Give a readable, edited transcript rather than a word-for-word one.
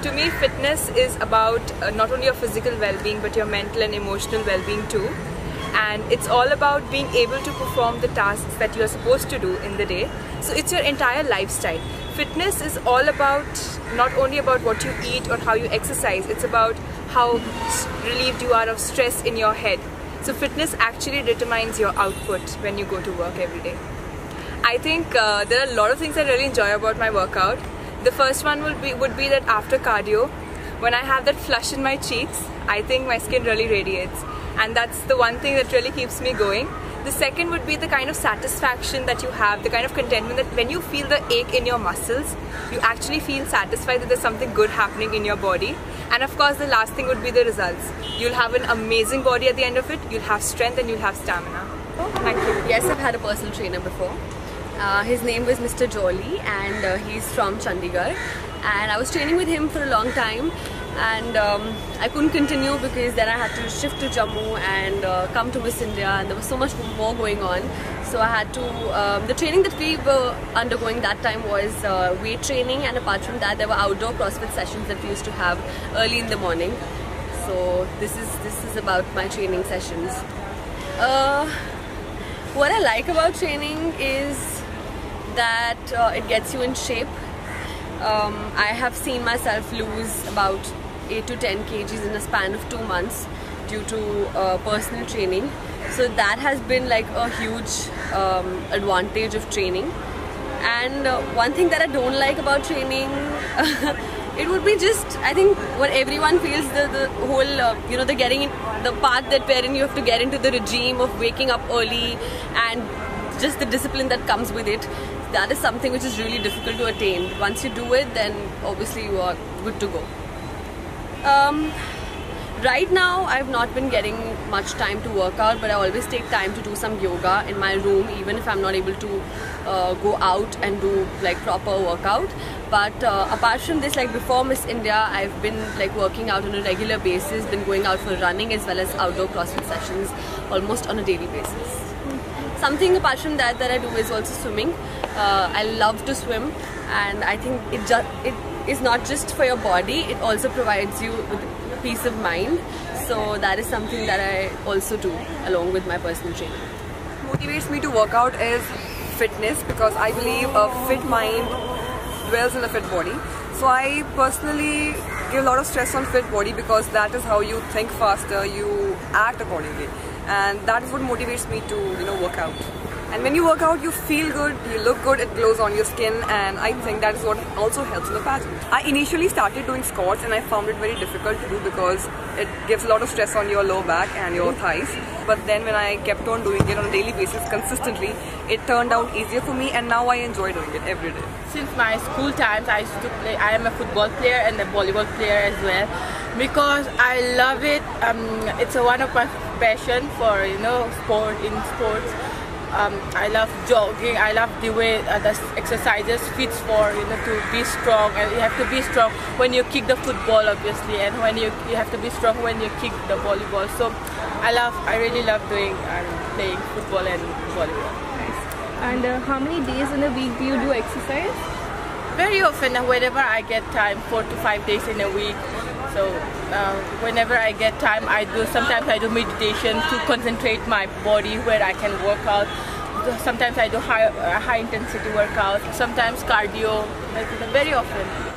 to me, fitness is about not only your physical well-being but your mental and emotional well-being too. And it's all about being able to perform the tasks that you're supposed to do in the day. So it's your entire lifestyle. Fitness is all about not only about what you eat or how you exercise, it's about how relieved you are of stress in your head. So fitness actually determines your output when you go to work every day. I think there are a lot of things I really enjoy about my workout. The first one would be that after cardio, when I have that flush in my cheeks, I think my skin really radiates. And that's the one thing that really keeps me going. The second would be the kind of satisfaction that you have, the kind of contentment that when you feel the ache in your muscles, you actually feel satisfied that there's something good happening in your body. And of course, the last thing would be the results. You'll have an amazing body at the end of it, you'll have strength and you'll have stamina. Thank you. Yes, I've had a personal trainer before. His name was Mr. Jolly and he's from Chandigarh. And I was training with him for a long time. And I couldn't continue because then I had to shift to Jammu and come to Miss India, and there was so much more going on. So I had to, the training that we were undergoing that time was weight training, and apart from that there were outdoor CrossFit sessions that we used to have early in the morning. So this is about my training sessions. What I like about training is that it gets you in shape. I have seen myself lose about 8 to 10 kgs in a span of 2 months due to personal training. So that has been like a huge advantage of training. And one thing that I don't like about training, it would be just, I think what everyone feels, the whole, you know, the part that wherein you have to get into the regime of waking up early and just the discipline that comes with it. That is something which is really difficult to attain. Once you do it, then obviously you are good to go. Right now, I've not been getting much time to work out, but I always take time to do some yoga in my room, even if I'm not able to go out and do like proper workout. But apart from this, like before Miss India, I've been like working out on a regular basis, been going out for running as well as outdoor CrossFit sessions almost on a daily basis. Something apart from that I do is also swimming. I love to swim, and I think it is not just for your body, it also provides you with peace of mind. So that is something that I also do along with my personal training. What motivates me to work out is fitness, because I believe a fit mind dwells in a fit body. So I personally give a lot of stress on fit body because that is how you think faster, you act accordingly. And that is what motivates me to, you know, work out. And when you work out, you feel good, you look good, it glows on your skin, and I think that is what also helps in the pageant. I initially started doing squats and I found it very difficult to do because it gives a lot of stress on your lower back and your thighs. But then when I kept on doing it on a daily basis consistently, it turned out easier for me, and now I enjoy doing it every day. Since my school times, I used to play. I am a football player and a volleyball player as well, because I love it. It's one of my passion for, you know, sports. I love jogging. I love the way the exercises fits for, you know, to be strong, and you have to be strong when you kick the football, obviously, and when you have to be strong when you kick the volleyball. So I really love doing playing football and volleyball. And how many days in a week do you do exercise? Very often, whenever I get time, 4 to 5 days in a week. So whenever I get time, sometimes I do meditation to concentrate my body where I can work out. Sometimes I do high intensity workout, sometimes cardio, very often.